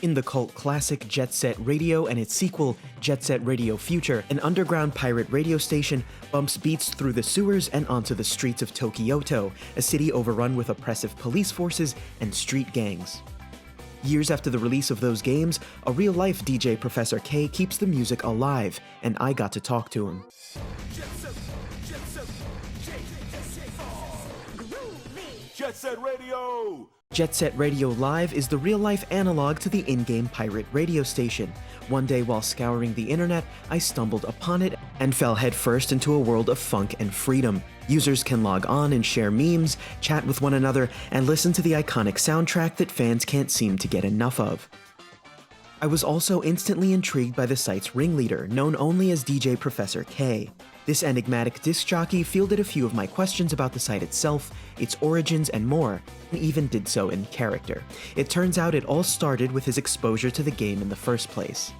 In the cult classic Jet Set Radio and its sequel, Jet Set Radio Future, an underground pirate radio station bumps beats through the sewers and onto the streets of Tokyoto, a city overrun with oppressive police forces and street gangs. Years after the release of those games, a real-life DJ Professor K keeps the music alive, and I got to talk to him. Jet Set Radio! Jet Set Radio Live is the real-life analog to the in-game pirate radio station. One day while scouring the internet, I stumbled upon it and fell headfirst into a world of funk and freedom. Users can log on and share memes, chat with one another, and listen to the iconic soundtrack that fans can't seem to get enough of. I was also instantly intrigued by the site's ringleader, known only as DJ Professor K. This enigmatic disc jockey fielded a few of my questions about the site itself, its origins, and more, and even did so in character. It turns out it all started with his exposure to the game in the first place.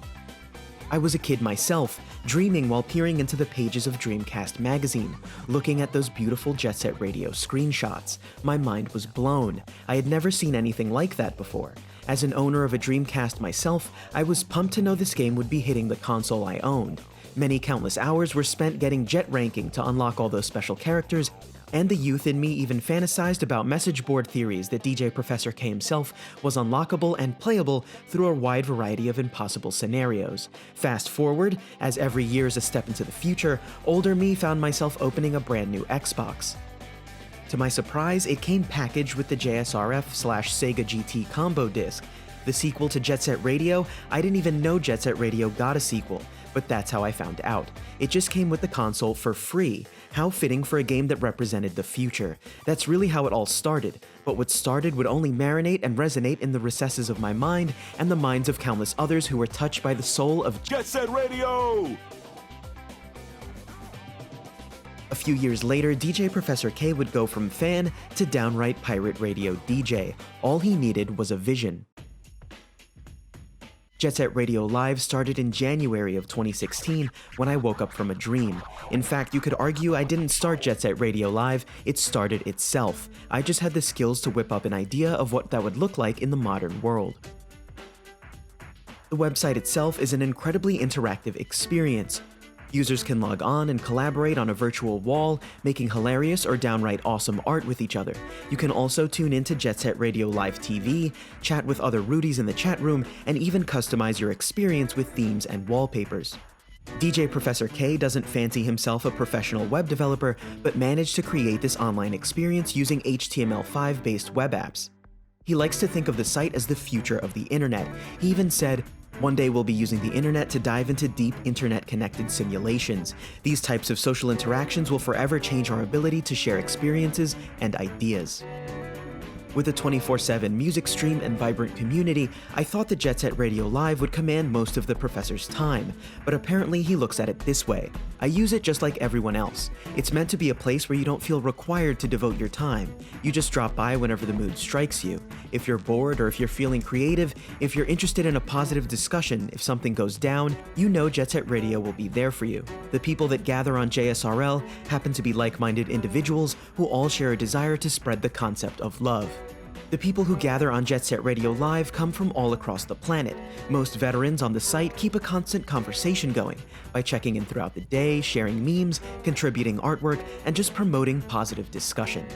I was a kid myself, dreaming while peering into the pages of Dreamcast magazine, looking at those beautiful Jet Set Radio screenshots. My mind was blown. I had never seen anything like that before. As an owner of a Dreamcast myself, I was pumped to know this game would be hitting the console I owned. Many countless hours were spent getting jet ranking to unlock all those special characters, and the youth in me even fantasized about message board theories that DJ Professor K himself was unlockable and playable through a wide variety of impossible scenarios. Fast forward, as every year is a step into the future, older me found myself opening a brand new Xbox. To my surprise, it came packaged with the JSRF/Sega GT combo disc. The sequel to Jet Set Radio, I didn't even know Jet Set Radio got a sequel, but that's how I found out. It just came with the console for free. How fitting for a game that represented the future. That's really how it all started, but what started would only marinate and resonate in the recesses of my mind and the minds of countless others who were touched by the soul of Jet Set Radio! A few years later, DJ Professor K would go from fan to downright pirate radio DJ. All he needed was a vision. Jet Set Radio Live started in January of 2016 when I woke up from a dream. In fact, you could argue I didn't start Jet Set Radio Live, it started itself. I just had the skills to whip up an idea of what that would look like in the modern world. The website itself is an incredibly interactive experience. Users can log on and collaborate on a virtual wall, making hilarious or downright awesome art with each other. You can also tune into Jet Set Radio Live TV, chat with other Rudies in the chat room, and even customize your experience with themes and wallpapers. DJ Professor K doesn't fancy himself a professional web developer, but managed to create this online experience using HTML5-based web apps. He likes to think of the site as the future of the internet. He even said, "One day we'll be using the internet to dive into deep internet-connected simulations. These types of social interactions will forever change our ability to share experiences and ideas." With a 24/7 music stream and vibrant community, I thought that Jet Set Radio Live would command most of the professor's time, but apparently he looks at it this way. I use it just like everyone else. It's meant to be a place where you don't feel required to devote your time. You just drop by whenever the mood strikes you. If you're bored or if you're feeling creative, if you're interested in a positive discussion, if something goes down, you know Jet Set Radio will be there for you. The people that gather on JSRL happen to be like-minded individuals who all share a desire to spread the concept of love. The people who gather on Jet Set Radio Live come from all across the planet. Most veterans on the site keep a constant conversation going by checking in throughout the day, sharing memes, contributing artwork, and just promoting positive discussion.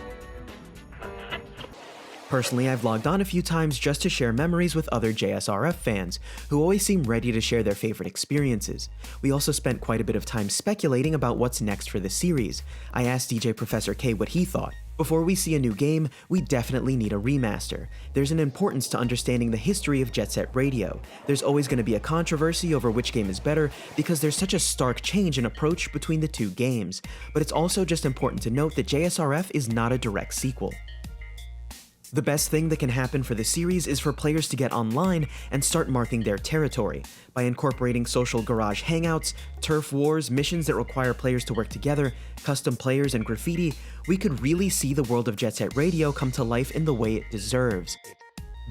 Personally, I've logged on a few times just to share memories with other JSRF fans, who always seem ready to share their favorite experiences. We also spent quite a bit of time speculating about what's next for the series. I asked DJ Professor K what he thought. Before we see a new game, we definitely need a remaster. There's an importance to understanding the history of Jet Set Radio. There's always going to be a controversy over which game is better because there's such a stark change in approach between the two games. But it's also just important to note that JSRF is not a direct sequel. The best thing that can happen for the series is for players to get online and start marking their territory. By incorporating social garage hangouts, turf wars, missions that require players to work together, custom players, and graffiti, we could really see the world of Jet Set Radio come to life in the way it deserves.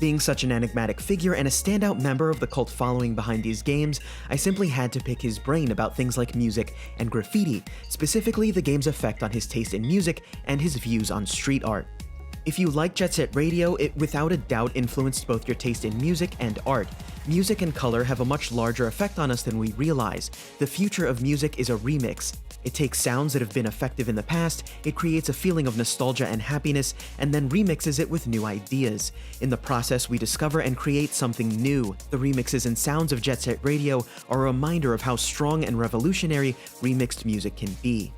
Being such an enigmatic figure and a standout member of the cult following behind these games, I simply had to pick his brain about things like music and graffiti, specifically the game's effect on his taste in music and his views on street art. If you like Jet Set Radio, it without a doubt influenced both your taste in music and art. Music and color have a much larger effect on us than we realize. The future of music is a remix. It takes sounds that have been effective in the past, it creates a feeling of nostalgia and happiness, and then remixes it with new ideas. In the process, we discover and create something new. The remixes and sounds of Jet Set Radio are a reminder of how strong and revolutionary remixed music can be.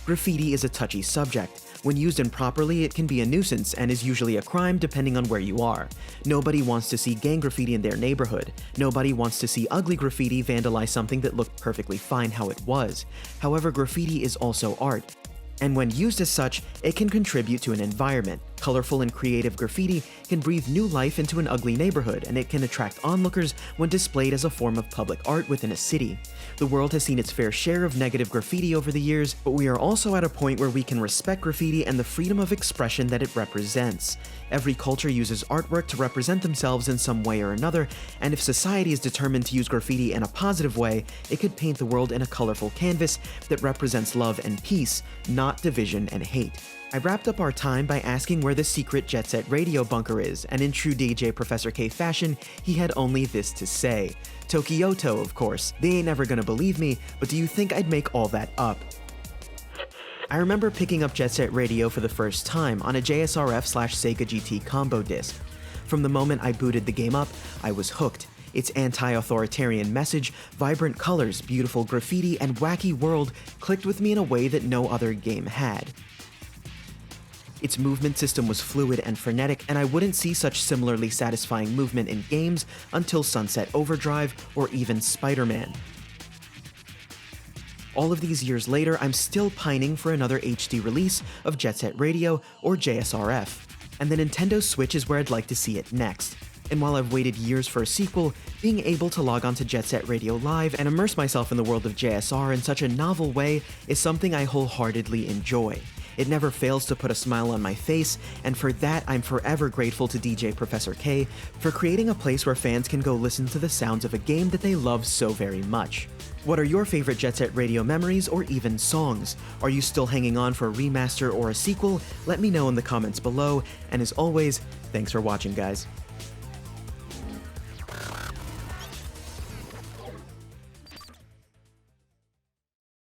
Graffiti is a touchy subject. When used improperly, it can be a nuisance and is usually a crime depending on where you are. Nobody wants to see gang graffiti in their neighborhood. Nobody wants to see ugly graffiti vandalize something that looked perfectly fine how it was. However, graffiti is also art. And when used as such, it can contribute to an environment. Colorful and creative graffiti can breathe new life into an ugly neighborhood, and it can attract onlookers when displayed as a form of public art within a city. The world has seen its fair share of negative graffiti over the years, but we are also at a point where we can respect graffiti and the freedom of expression that it represents. Every culture uses artwork to represent themselves in some way or another, and if society is determined to use graffiti in a positive way, it could paint the world in a colorful canvas that represents love and peace, not division and hate. I wrapped up our time by asking where the secret Jet Set Radio bunker is, and in true DJ Professor K fashion, he had only this to say. Tokyoto, of course. They ain't never gonna believe me, but do you think I'd make all that up? I remember picking up Jet Set Radio for the first time on a JSRF/Sega GT combo disc. From the moment I booted the game up, I was hooked. Its anti-authoritarian message, vibrant colors, beautiful graffiti, and wacky world clicked with me in a way that no other game had. Its movement system was fluid and frenetic, and I wouldn't see such similarly satisfying movement in games until Sunset Overdrive or even Spider-Man. All of these years later, I'm still pining for another HD release of Jet Set Radio or JSRF, and the Nintendo Switch is where I'd like to see it next. And while I've waited years for a sequel, being able to log on to Jet Set Radio Live and immerse myself in the world of JSR in such a novel way is something I wholeheartedly enjoy. It never fails to put a smile on my face, and for that I'm forever grateful to DJ Professor K for creating a place where fans can go listen to the sounds of a game that they love so very much. What are your favorite Jet Set Radio memories or even songs? Are you still hanging on for a remaster or a sequel? Let me know in the comments below, and as always, thanks for watching, guys.